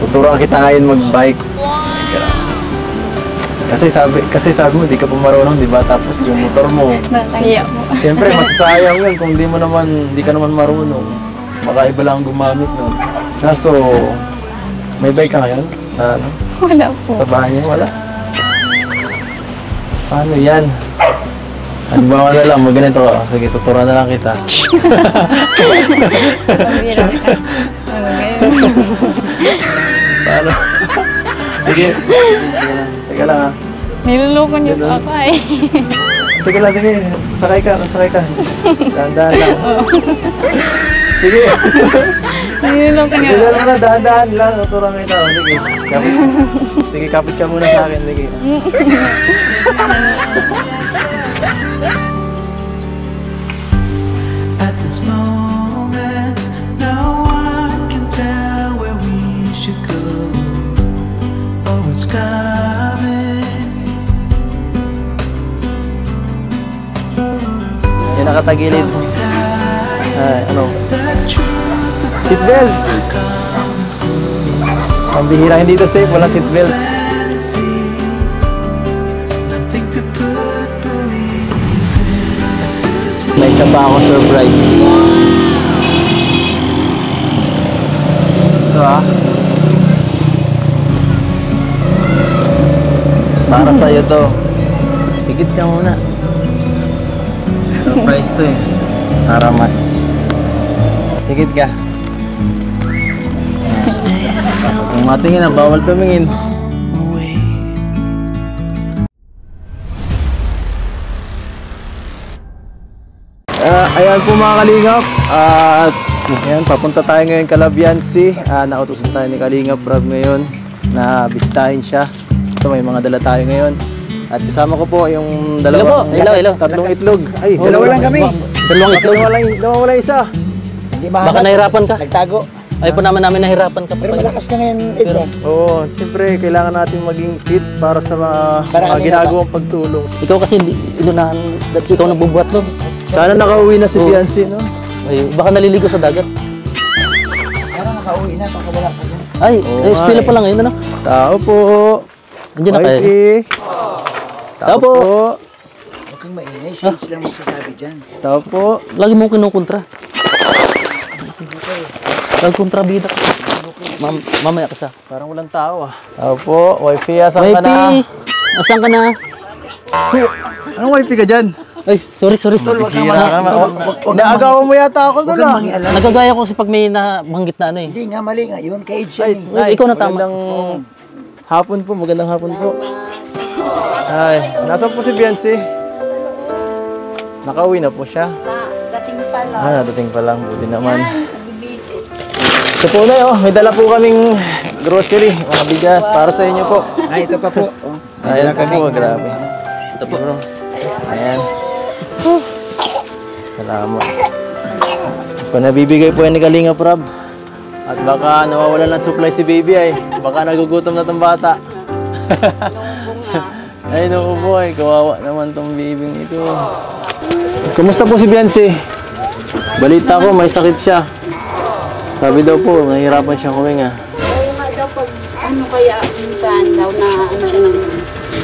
tuturuan kita ngayon mag-bike. Kasi sabi mo, di ka pa marunong, di ba? Tapos yung motor mo. Iya po. Siyempre, masasayang yun kung di ka naman marunong. Makaiba lang gumamit nun. Kaso, may bike ka ngayon? Ano? Wala po. Sa bahay niyo, wala? Paano yan? Halimbawa na lang, ganito ka. Sige, tuturuan na lang kita. Paano? Sige. Teka lang ha. Niloloko niyo po ako eh. Teka lang, sige. Sakay ka. Dahan-dahan lang. Sige. Niloloko niyo. Sige lang na, dahan-dahan lang. Tuturuan kita. Sige. Sige, kapit ka muna sa akin. Sige. At this moment, no one can tell where we should go. Oh, it's coming. Yan nakatagilid. Ano? The truth Seatbelt! Pambihira, hindi ito safe. Wala seatbelt. fantasy, nothing to put belief in. I said it's May isa pa ako surprise. Ito ah. Para sa'yo to. Higit ka muna. Surprise to eh. Para mas higit ka. Kung matingin na, bawal tumingin. away. Ayan po mga kalingap. At ayan, papunta tayo ngayon Calabiansi. Nautusan tayo ni Kalingap Rob ngayon na bistahin siya. Ito, may mga dala tayo ngayon. At kasama ko po yung dalawa. Hello. Tatlong itlog. Ay, Dalawa lang kami. Dalawang itlog. Dalawa isa. Hindi Baka nahirapan ka. Nagtago. Ay po namin nahirapan ka. Pero malakas na ngayon, Edson. Oo, siyempre kailangan natin maging fit para sa mga Kanina ginagawang pagtulong. Ikaw kasi inunahan, dahil ikaw nagbubuhat doon. Sana nakauwi na si Biancy, no? Ay, baka naliligo sa dagat. Parang nakauwi na, baka wala pa dyan. Ay, Oo, espila pa lang ngayon, ano? Tao po. Hindi na kaya. Wifey. Tao po. Huwag kang maingay, sales lang magsasabi dyan. Tao po. Lagi mo kinukontra. Nagkontrabida ka. Mamaya ka sa. Parang walang tao ah. Tao po. Wifey, asan ka na? Wifey! Asan ka na? Anong wifey ka dyan? Ay, sorry. Tol, huwag kang Hira ka Naagawan mo yata ako doon ah. mangialam. Nagagaya ko kasi pag may nabanggit na ano eh. Hindi nga, mali nga yun. Kay Edson eh. Ay, ikaw na tama. Magandang hapon po. Magandang hapon po. Ay, nasaan po si Biancy? Nakauwi na po siya. Dating pa lang. Nadating pa lang. Buti naman. Nagbibisi. Ito po na oh. May dala po kaming grocery. Mga bigas para sa inyo po. Ay, ito pa po. Oh. Ayan po. Grabe. Ito po. Ayan. Salamat. Panabibigay po yan ni Kalinga Prab. At baka nawawalan ng supply si baby ay. Baka nagugutom na tong bata. Ay, naku po ay. Kawawa naman tong baby ito. Kumusta po si Biancy? Balita ko, may sakit siya. Sabi daw po, nahihirapan siyang huminga. Oo nga daw pag ano kaya minsan daw na ano siya ng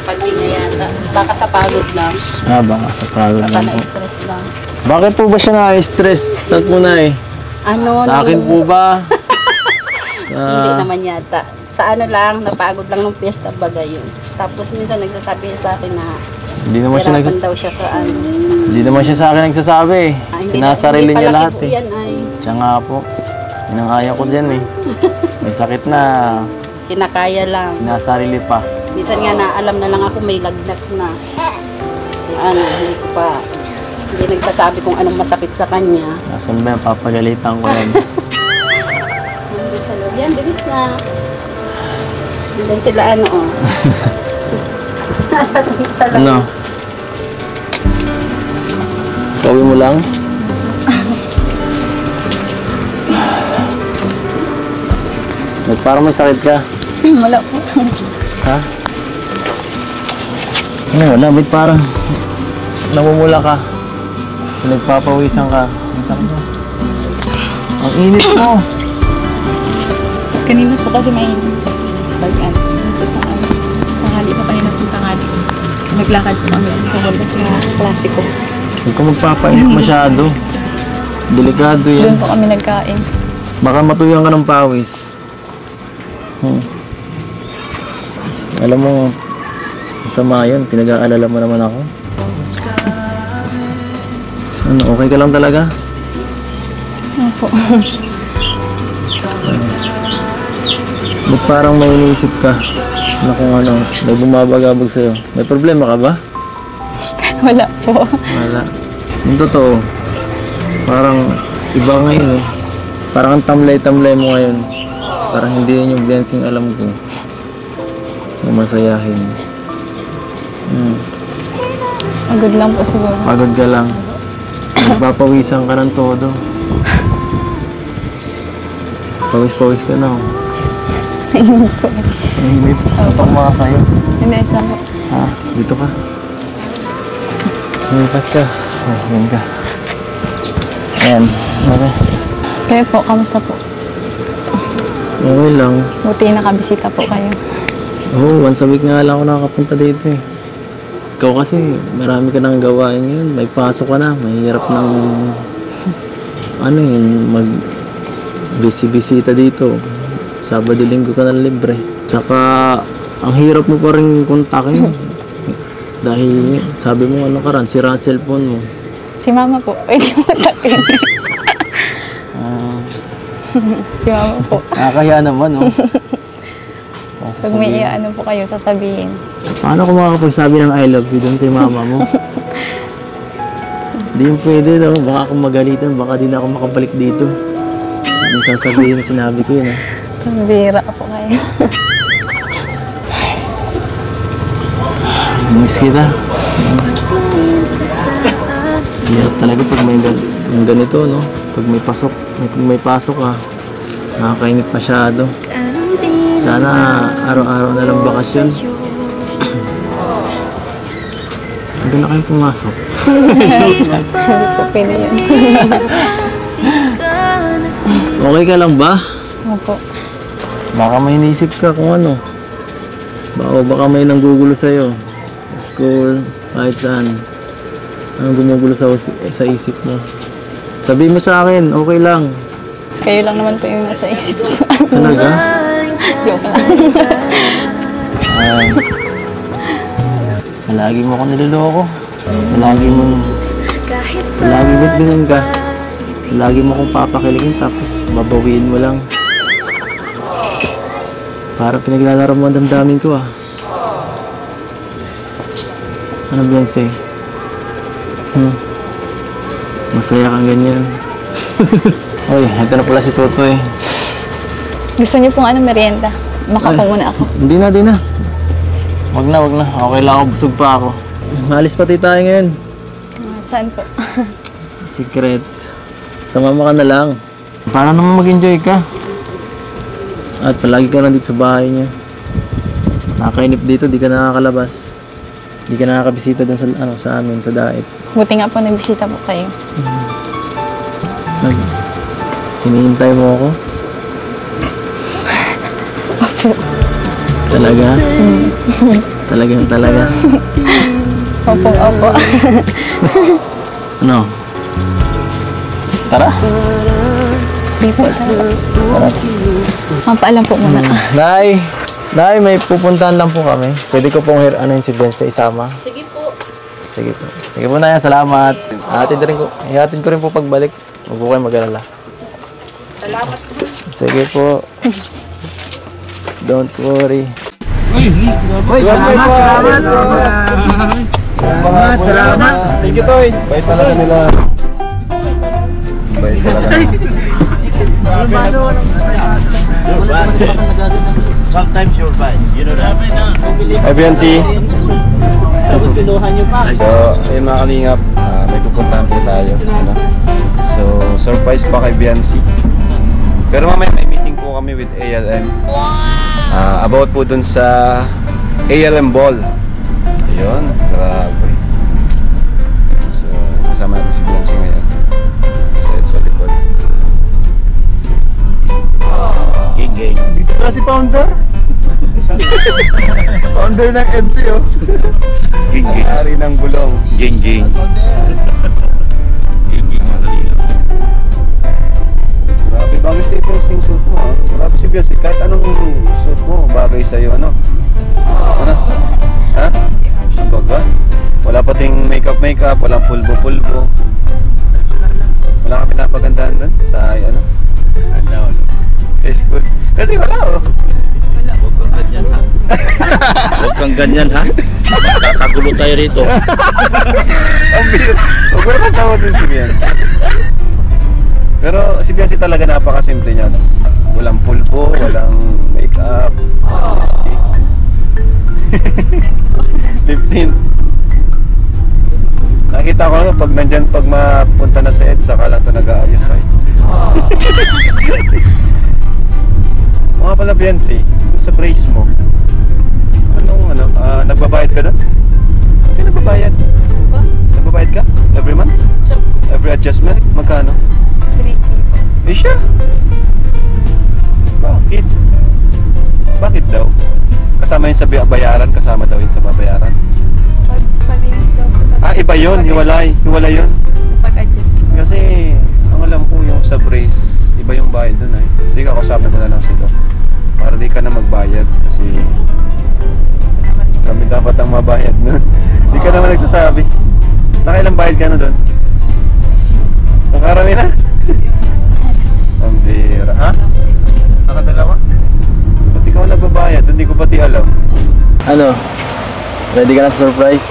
paghinga yata. Baka sa pagod lang. Baka sa pagod Baka lang po. na-stress lang. Bakit po ba siya na-stress? Saan po na eh? Ano? Sa akin po ba? Hindi naman yata. Sa ano lang, napagod lang nung piyesta bagay yun. Tapos minsan nagsasabi siya sa akin na Hindi naman siya hirapan daw siya sa ano. Hindi naman siya sa akin nagsasabi eh. Sinasarili niya lahat po eh. yan ay Siya nga po. Yun ang kaya ko dyan eh. May sakit na. kinakaya lang. Sinasarili pa. Minsan nga na alam na lang ako may lagnat na. Ano, hindi nagsasabi kung anong masakit sa kanya. Nasaan ba yan? Papagalitan ko yan. Nandun sa loob. Yan, bilis na. Nandun sila ano oh. Ano? Gawin mo lang? Parang may sakit ka. Wala po. Ha? Ano, wala. Ba't parang namumula ka? Nagpapawisan ka. Ang sakit mo. Ang init mo. Kanina po kasi may bagan. Tapos sa tanghali pa kanina po tanghali. Naglakad po kami. Pumunta sa klase ko. Huwag ka magpapainit masyado. Delikado yan. Doon po kami nagkain. Baka matuyan ka ng pawis. Alam mo, masama yan. Pinag-aalala mo naman ako. Ano, okay ka lang talaga? Opo. Ba't parang may iniisip ka na kung ano, may bumabagabag sa'yo? May problema ka ba? Wala po. Wala. Yung totoo, parang iba ngayon eh. Parang ang tamlay-tamlay mo ngayon. Parang hindi yun yung dancing alam ko. Yung masayahin. Agad lang po siguro. Pagod ka lang. Nagpapawisan ka ng todo. Pawis-pawis ka na. Ayun po. Init. Ano pang mga kayo? Hindi, lang po. Ha? Dito ka. Lumipat ka. Oh, yan ka. Ayan. Okay. Kayo po, kamusta po? Okay lang. Buti nakabisita po kayo. Oo, once a week nga lang ako nakakapunta dito eh. Ikaw kasi, marami ka nang gawain ngayon. May pasok ka na. Mahirap ng ano yun, mag-bisita dito. Sabado, linggo ka na libre. Saka, ang hirap mo pa rin kontakin. Dahil, sabi mo ano ka rin, sira ang cellphone mo. Si mama po, pwede mo sakin. Si mama po. Nakakaya naman, oh. Pag may ano po kayo, sasabihin. Paano kung makakapagsabi ng I love you doon kay mama mo? Hindi yung pwede, no? Baka akong magalitan, baka di na ako makabalik dito. Yung sasabihin na sinabi ko yun, Bira po kayo. Miss kita. Hirap talaga pag may yung ganito, no? Pag may pasok ka, nakakainit masyado. Sana araw-araw na lang bakasyon. Hindi na kayong pumasok. Pwede yun. Okay ka lang ba? Opo. Baka may inisip ka kung ano. Baka may nanggugulo sa'yo. Sa school, kahit saan. Anong gumugulo sa isip mo? Sabihin mo sa akin, okay lang. Kayo lang naman po yung nasa isip ko. Talaga? Joke lang. Palagi mo akong niloloko. Palagi ba't ganun ka? Palagi mo akong papakiligin tapos babawiin mo lang. Para pinaglalaro mo ang damdamin ko, Ano Beyonce? Masaya kang ganyan. Uy, ito na pala si Totoy. Gusto niyo pong merienda? Makapo muna ako. Hindi na. Wag na. Okay lang ako, busog pa ako. Malis pati tayo ngayon. Saan po? Secret. Sumama ka na lang. Para naman mag-enjoy ka. At palagi ka lang dito sa bahay niya. Nakakainip dito, di ka nakakalabas. Di ka nakakabisita dun sa amin, sa daet. Buti nga po nagbisita po kayo. Hinihintay mo ako? Opo. Talaga? Talaga. Opo. Ano? Tara. Di po. Tara. Mapaalam po muna. Nay, may pupuntahan lang po kami. Pwede ko pong si Beyonce isama. Sige po. Sige po na yan, salamat. Ihatid ko rin po pagbalik. Huwag po kayo mag-alala. Salamat po. Sige po. Don't worry. Salamat. Thank you, Toy. Bait talaga nila. Bait talaga. Sometimes you're fine. You know that? Hi, Beyonce. So, ayun mga kalingap, may pupuntahan po tayo. Ano? So, surprise pa kay Beyonce. Pero mamaya may meeting po kami with ALM. About po dun sa ALM Ball. Ayun, grabe. So, kasama natin si Beyonce ngayon. Sa likod. Gig. Ito si Founder. Founder ng EDSI, oh. Ging-ging. Ari ng gulong. Ging-ging. Ging-ging mga kalingap. Grabe, bagay sa'yo yung suit mo ha. Grabe si Biancy, kahit anong suit mo, bagay sa'yo ano. Ano? Ha? Ang baga? Wala pating makeup, walang pulbo. Wala ka pinapagandahan doon sa ano? Ano? It's good. Kasi wala oh. Huwag kang ganyan ha. Magkakagulo tayo rito. Ang bilis. Huwag mo naman tawag din si Biancy. Pero si Biancy talaga napakasimple niya. Walang pulbo, walang makeup, lipstick. Lip tint. Nakita ko nga pag nandyan, pag mapunta na sa EDSA, saka lang ito nag-aayos ay. Mga pala Biancy, sa brace mo, nagbabayad ka doon? Sino nagbabayad? Nagbabayad ka? Every month? Every adjustment? Magkano? 3 Eh siya? Bakit? Bakit daw? Kasama yun sa bayaran? Kasama daw yun sa babayaran? Pag palinis daw po. Iba yun, hiwalay yun. Sa pag-adjust. Kasi, ang alam ko yung sa brace, iba yung bayad dun ay. Sige, kausapin ko na lang sila. Para di ka na magbayad kasi kami dapat ang mabayad nun. Di ka naman nagsasabi. Nakailang bayad ka na dun? Nakarami na? Ang bira. Ha? Nakadalawa? Ba't ikaw nagbabayad? Hindi ko pati alam. Ano? Ready ka na sa surprise?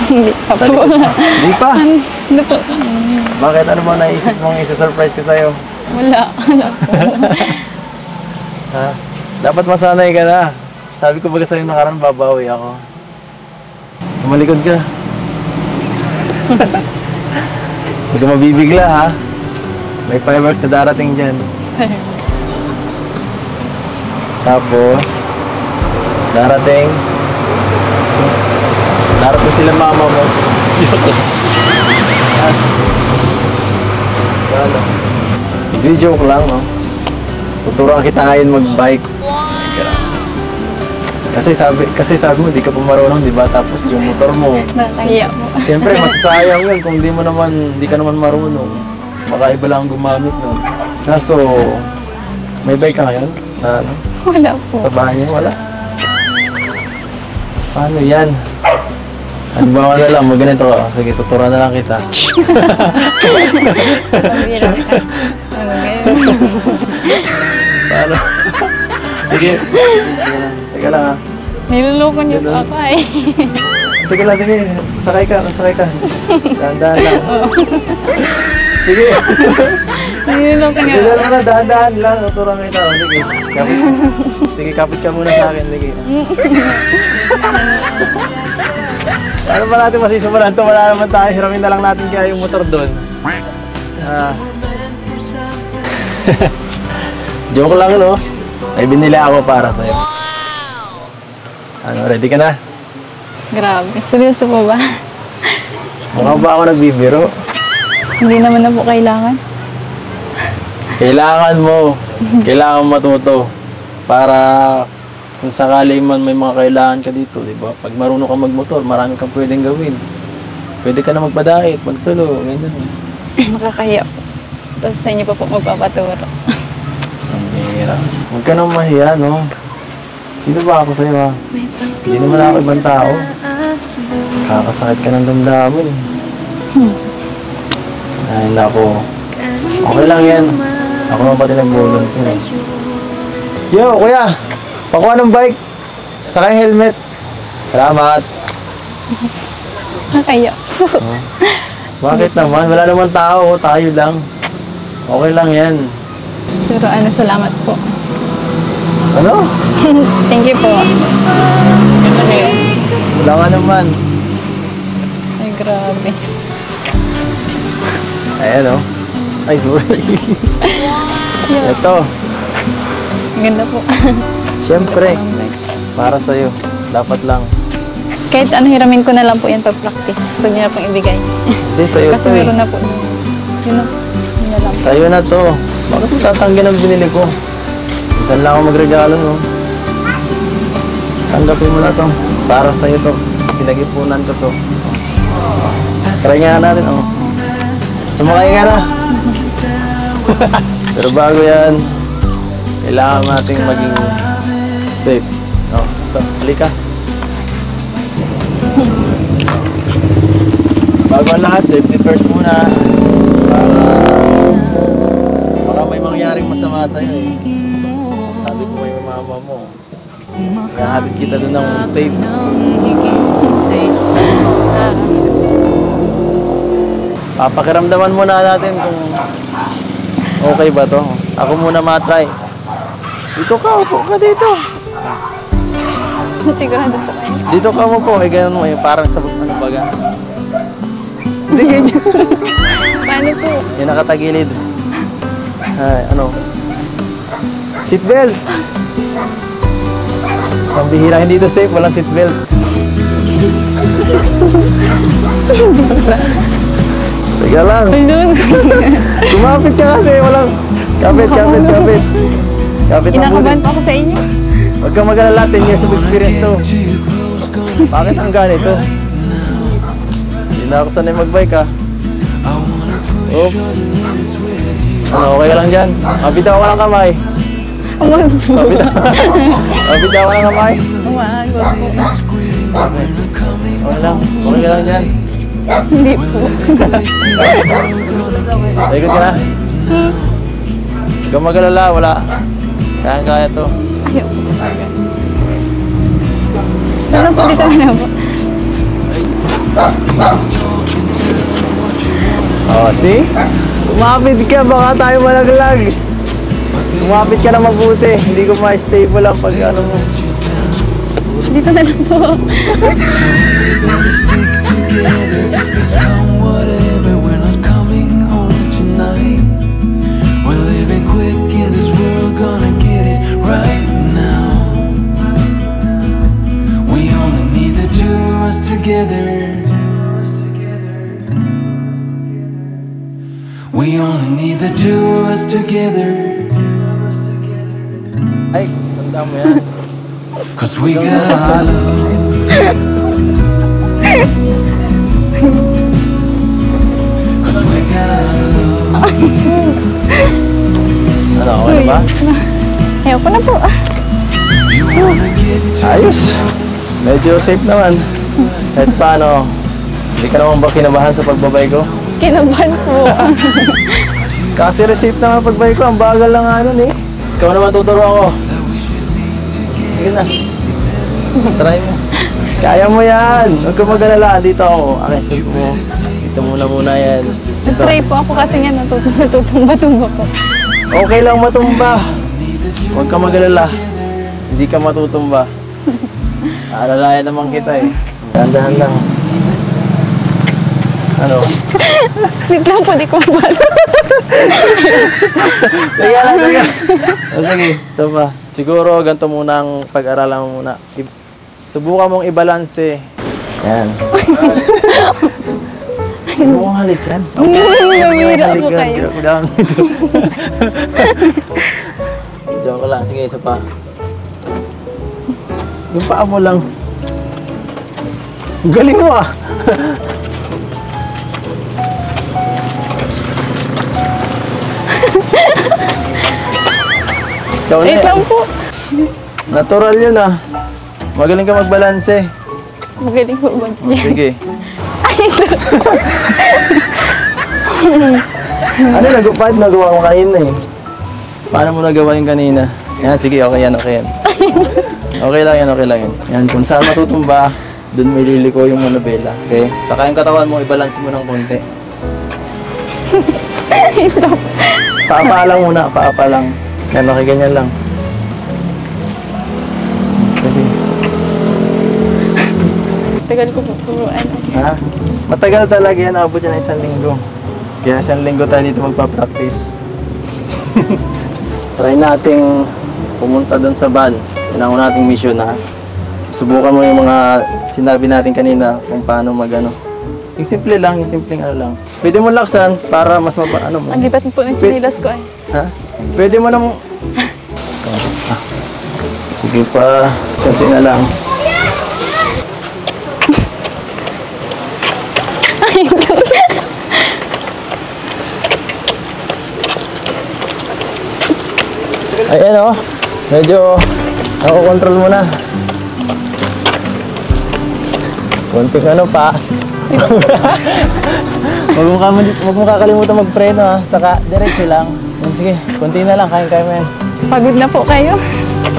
Hindi pa po. Hindi pa? Ano po? Bakit? Ano mo naisip mong isa-surprise ko sa'yo? Wala po. Ha? Dapat masanay ka na. Sabi ko baga sa'yo nakaraan, babawi ako. Tumalikod ka. Huwag ka mabibigla ha. May fireworks na darating dyan. Tapos, darating sila mama mo. Ano? Hindi joke lang, no? Tuturuan kita ngayon mag-bike. Kasi sabi mo, di ka pa marunong, di ba? Tapos yung motor mo. Nakakahiya po. Siyempre, masasayang yun kung di ka naman marunong. Baka iba lang gumamit, no? Kaso, may bike ka ngayon? Na, ano? Wala po. Sa bahay niya, wala. Paano yan? Ano ba na lang, magganito ka. Sige, tuturuan na lang kita. Sabi lang ka. Paano? Sige. Teka lang ha. Niluloko niyo po ako eh. Teka lang, sige. Sakay ka. Dahan-dahan lang. Sige. Niluloko niyo Sige ako. lang, dahan-dahan lang. Tuturuan kita. O, sige. Sige, kapit ka muna sa akin. Sige. Ano ba natin masisimulan ito? Wala naman tayo. Hiramin na lang natin kaya yung motor doon. Joke lang, no? May binili ako para sa'yo. Ano, ready ka na? Grabe. Seryoso po ba? Mukha ba ako nagbibiro? Hindi naman na po kailangan. Kailangan mo. Kailangan matuto. Para kung sakali man may mga kailangan ka dito, di ba? Pag marunong ka magmotor, marami kang pwedeng gawin. Pwede ka na magpadait, magsulo, ganyan. Makakahiya po. Tapos sa inyo pa po magpapaturo. Ang hirap. Huwag ka nang mahiya, no? Sino ba ako sa'yo, ha? Hindi naman ako ibang tao. Kakasakit ka ng damdamin. Ay, nako. Okay lang yan. Ako naman pati nagbulong ko. Yo, kuya! Pakuha ng bike. Saka yung helmet. Salamat. Nakakahiya po. Bakit naman? Wala naman tao. Tayo lang. Okay lang yan. Pero salamat po. Ano? Thank you po. Wala nga naman. Ay, grabe. Ayan o. Ay, sorry. Ito. Ang ganda po. Siyempre. Para sa'yo. Dapat lang. Kahit ano, hiramin ko na lang po yan pag-practice. Huwag niyo na pong ibigay. Hindi, sa'yo Kasi to eh. meron na po. Yun na. Yun na lang. Sa'yo na to. Bakit mo tatanggi ng binili ko? Saan lang ako magregalo, no? Tanggapin mo na to. Para sa'yo to. Pinag-ipunan ko to. Try nga natin, oh. Sumakay ka na. Pero bago yan, kailangan nating maging safe. No, ito, halika. Bago ang lahat, safety first muna. Para baka may mangyaring masama tayo eh. Sabi ko may mama mo. Nahabit kita doon ng safe. Papakiramdaman muna natin kung okay ba to. Ako muna matry. Dito ka, upo ka dito. Sigurado po kayo. Dito ka mo po, eh ganun mo, eh, parang sabot ano baga. Hindi ganyan. Paano po? Yung nakatagilid. Ay, ano? Seatbelt! Pambihira, hindi ito safe, walang seatbelt. Teka lang. Ayun. Kumapit ka kasi, walang... Kapit. Kapit ang Kinakabahan bulit. pa ako sa inyo. Huwag kang mag-alala, 10 years of experience to. Bakit ang ganito? Hindi na ako sanay mag-bike ha. Oops. Ano, okay lang dyan? Kapitaw ka ng kamay. Umag po. Kapitaw ka ng kamay. Umag po. Okay lang. Okay ka lang dyan. Hindi po. Ikot ka na. Huwag kang mag-alala, wala. Kaya to. Ayaw po. Sana po dito na po. Oh, see? Kumapit ka, baka tayo malaglag. Kumapit ka na mabuti. Hindi ko ma-stable lang pag ano mo. Dito na lang po. Better stick together. It's come whatever. We're not coming home tonight. We're living quick in this world, gonna get it right now. We only need the two of us together. We only need the two of us together. Ay, tanda mo yan. Cause we got love. Cause we got love. Ano, okay na ba? Ayaw ko na po. You wanna get to Ayos. Medyo safe naman. Kahit paano, hindi ka naman ba kinabahan sa pagbabay ko? Kinabahan po. Kasi receipt naman pagbay ko, ang bagal lang nga nun eh. Ikaw naman tuturo ako. Sige na. Try mo. Kaya mo yan. Huwag ka mag-alala. Dito ako. Akisip mo. Dito muna yan. Nag-try po ako kasi nga natutumba-tumba po. Okay lang matumba. Huwag ka mag-alala. Hindi ka matutumba. Aalalayan naman kita eh. Dahan-dahan lang. Ano? Wait lang po, di ko mabalo. Teka lang. O sige, ito pa. Siguro ganito muna ang pag-aralan mo muna. Subukan mong i-balance. Yan. Subukan halikan. Namira po kayo. Diyan ko lang. Sige, isa pa. Yung paa mo lang. Galing mo ah. Ikaw na Wait yan. lang po. Natural yun ah. Magaling ka magbalanse. Magaling po ba? Sige. Ano nagawa mo kanina eh? Paano mo nagawa yung kanina? Yan, sige, okay yan. Okay lang yan. Yan, kung saan matutumba, dun may liliko yung manubela. Okay? Saka yung katawan mo, i-balance mo ng konti. Paapa lang muna, paapa lang. Yan, okay, ganyan lang. Sige. Tagal ko po turuan. Ha? Matagal talaga yan, abot yan ng 1 linggo. Kaya 1 linggo tayo dito magpa-practice. Try nating pumunta doon sa van. Yan ang nating mission ha. Subukan mo yung mga sinabi natin kanina kung paano magano. Yung simple lang, yung simpleng ano lang. Pwede mo laksan para mas ano mo. Ang lipat po ng chinilas ko ay. Ha? Pwede mo nang Sige pa, konti na lang. Ayan o, medyo nakokontrol mo na. Konting ano pa. Huwag mo kakalimutan magpreno ha, saka diretso lang. Yan, sige, konti na lang, kaya mo yan. Pagod na po kayo.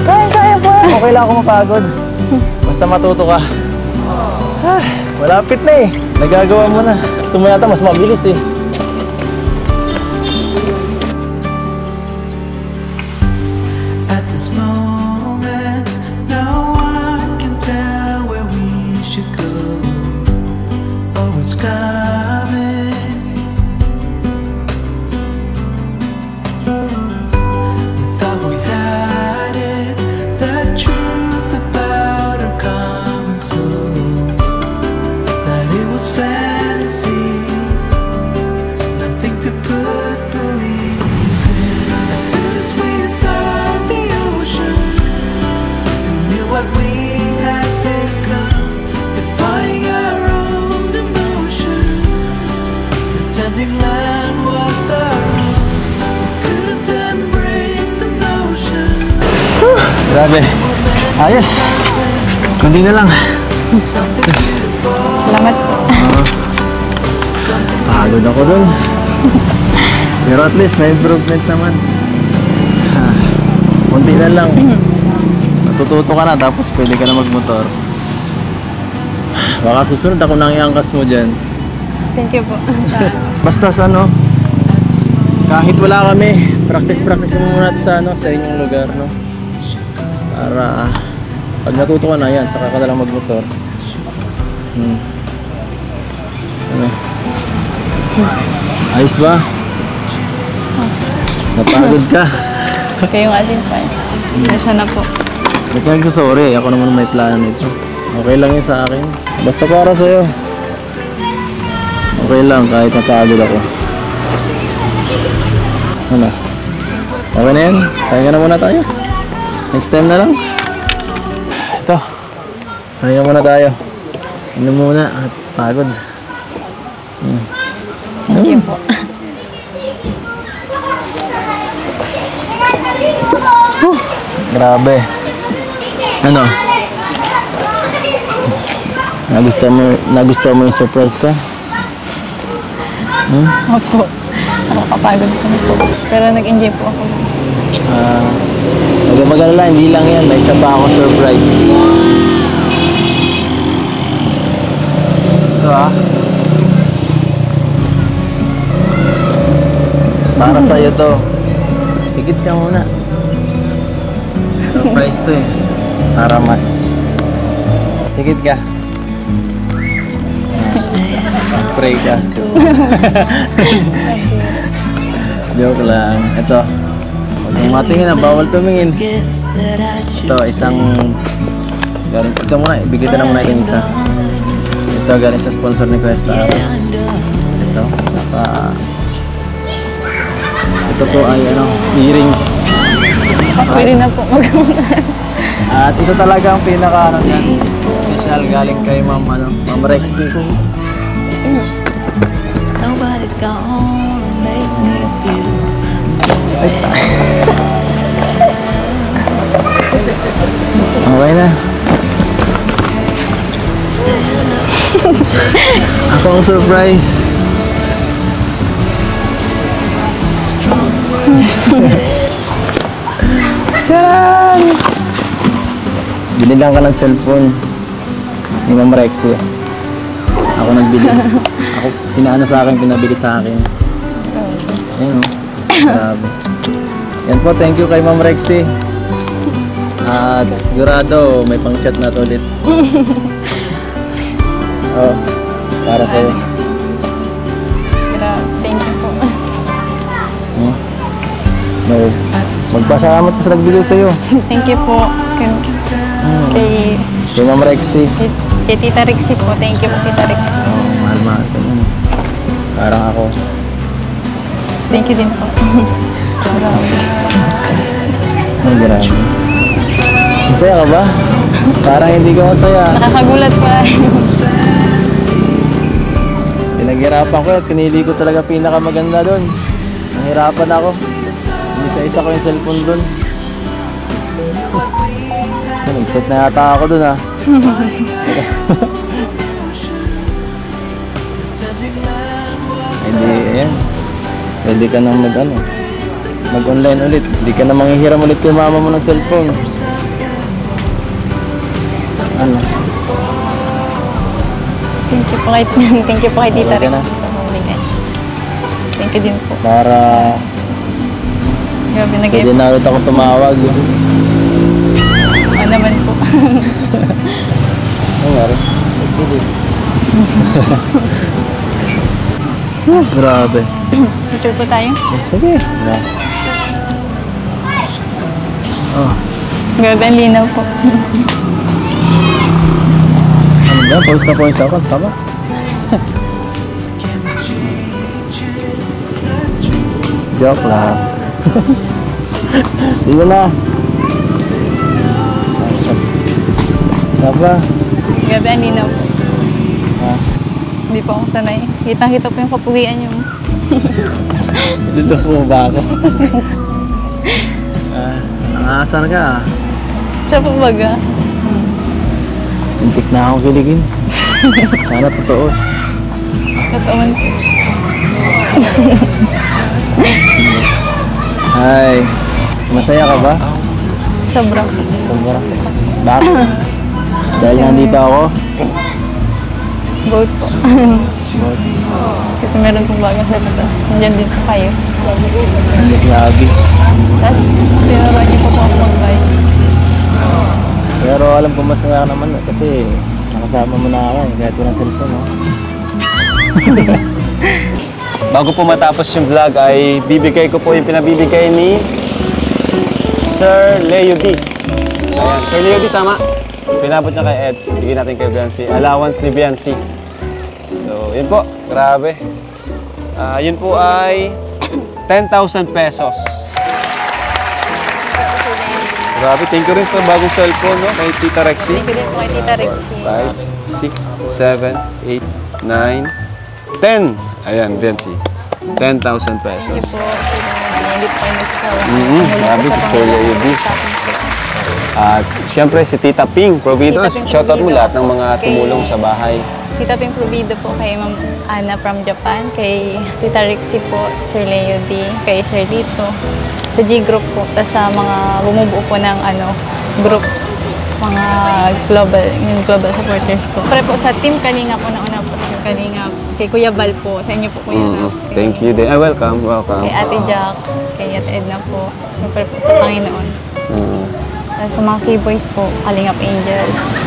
Kaya po. Okay lang ako mapagod. Basta matuto ka. Malapit na eh. Nagagawa mo na. Gusto mo yata mas mabilis eh. At this moment, no one can tell where we should go. Oh, it's coming. We thought we had it, the truth about our common soul. That it was fantasy, nothing to put belief in. As soon as we saw the ocean, we knew what we had become, defying our own emotion, pretending land was our own. We couldn't embrace the notion. Grabe. Ayos. Kundi na lang. Something beautiful, Salamat po. Pagod ako dun. Pero at least may improvement naman. Kunti na lang. Natututo ka na tapos pwede ka na magmotor. Baka susunod ako nang iangkas mo dyan. Thank you po. Basta sa ano, kahit wala kami, practice mo muna sa ano, sa inyong lugar, no? Para pag natuto ka na yan, saka ka na lang magmotor. Ano? Ayos ba? Napagod ka? Kayo nga din pa. Nasya na po. Ba't ka nagsasorry? Ako naman may plano nito. Okay lang yun sa akin. Basta para sa'yo. Okay lang kahit napagod ako. Ano? Okay na yan? Pahinga na muna tayo. Next time na lang. Ito. Pahinga muna tayo. Ano muna at pagod. Thank you po. Grabe. Ano? Nagustuhan mo yung surprise ko? Opo. Nakakapagod ko na po. Pero nag-enjoy po ako. Huwag mag-alala, hindi lang yan. May isa pa ako surprise. Ito ah. Para sa'yo to. Higit ka muna. Surprise to eh. Para mas higit ka. Pray ka. Joke lang. Ito. Huwag mong matingin, bawal tumingin. Ito, isang galing. Ito muna, ibigay na muna yung isa. Ito, galing sa sponsor ni Questa Aros. Ito, saka ito po ay ano, earrings. Pwede na po mag-una. At ito talaga ang pinaka ano yan, special galing kay Ma'am Rexy. nobody's gonna make me feel. Okay na. Ako ang surprise. Tiyan! Binilang ka ng cellphone ni Ma'am Rexy. Ako nagbili. Ako, pinaano sa akin, pinabili sa akin. Ayun o. Grabe. Yan po, thank you kay Ma'am Rexy. At sigurado, may pang-chat na to ulit. Oh, para sa'yo. Grabe. Thank you po. No. Magpasalamat ka sa nagbigay sa'yo. Thank you po. Kay Kay Ma'am Rexy. kay Tita Rexy po. Thank you po, Tita Rexy. Oh, mahal ka nun. Parang ako. Thank you din po. Grabe. grabe. Masaya ka ba? Parang hindi ka masaya. Nakakagulat pa. Pinaghirapan ko at pinili ko talaga pinakamaganda doon. Nahirapan ako. Isa-isa ko yung cellphone doon. Nag-set na yata ako doon ah. Hindi, ayan. Pwede ka nang mag-online ulit. Hindi ka na manghihiram ulit yung mama mo ng cellphone. Ano? Thank you po kay Tita Okay Rex. na. Thank you din po. Para Grabe, pwede na ulit ako tumawag. Ano naman po. Ano nga rin? Grabe. Picture po tayo. Sige. Oh, Grabe, ang linaw po. ano ba? Pause na pause ako. Sama. Joke lang. Sige na. Saba. Grabe, ang linaw po. Ha? Hindi po ako sanay. Kitang-kita po yung kapugian niyo. Luloko mo ba ako? Nangasar ka ah. Siya po baga. Hintik na akong kiligin. Sana totoo. Katawan po. Hi. Masaya ka ba? Sobra. Sobra. Bakit? Dahil nandito ako. Boat po. Kasi meron pong bagang sa tapos nandiyan din po kayo. Hindi sinabi. Tapos tinuruan niyo po ako mag-bike. Pero alam ko masaya ka naman kasi nakasama mo na ako eh. Kahit walang cellphone oh. Bago po matapos yung vlog ay bibigay ko po yung pinabibigay ni Sir Leo D. Ayan, Sir Leo D, tama. Pinabot niya kay Eds. Bigyan natin kay Biancy. Allowance ni Biancy. So, yun po. Grabe. Yun po ay 10,000 pesos. Grabe. Thank you rin sa bagong cellphone, no? Kay Tita Rexy. Thank you din po kay Tita Rexy. 5, 6, 7, 8, 9, 10. Ayan, Biancy. 10,000 pesos. Thank you po. Hindi po kayo nagsasawa. Grabe si Sir Leo D. At syempre si Tita Ping Providos. Tita Ping Shoutout mo Provido. lahat ng mga tumulong sa bahay. Tita Ping Provido po kay Ma'am Ana from Japan, kay Tita Rexy po, Sir Leo D, kay Sir Lito, sa G-Group po, tapos sa mga bumubuo po ng group, mga global supporters po. Pre po sa Team Kalinga po na una po, Team Kalinga, kay Kuya Bal po, sa inyo po Kuya Ralph. Thank you din. Welcome. Kay Ate Jack, kay Ate Edna po, syempre po sa Panginoon. Tapos sa mga K-Boys po, Kalingap Angels.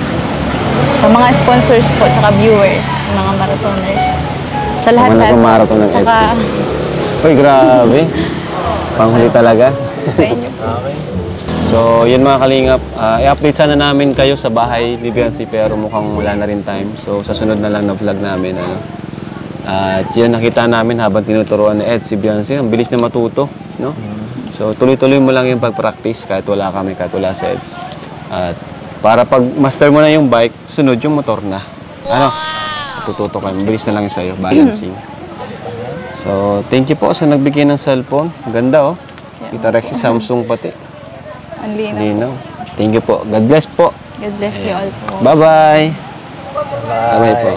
Sa mga sponsors po, saka viewers, mga marathoners. Sa lahat mga nagmamarathon ng Saka Uy, grabe. Panghuli talaga. sa inyo po. So, yun mga kalingap. I-update sana namin kayo sa bahay ni Biancy pero mukhang wala na rin time. So, sa sunod na lang na vlog namin. At yun, nakita namin habang tinuturuan ni Ed si Biancy. Ang bilis na matuto. No? So, tuloy-tuloy mo lang yung pag-practice kahit wala kami, kahit wala si Eds. At para pag master mo na yung bike, sunod yung motor na. Ano? Tututo ka. Mabilis na lang yung sa'yo. Balancing. So, thank you po sa nagbigay ng cellphone. Ganda oh. Kita Rexy, Samsung pati. Ang linaw. Linaw. Thank you po. God bless po. God bless you all po. Bye-bye. Bye-bye po.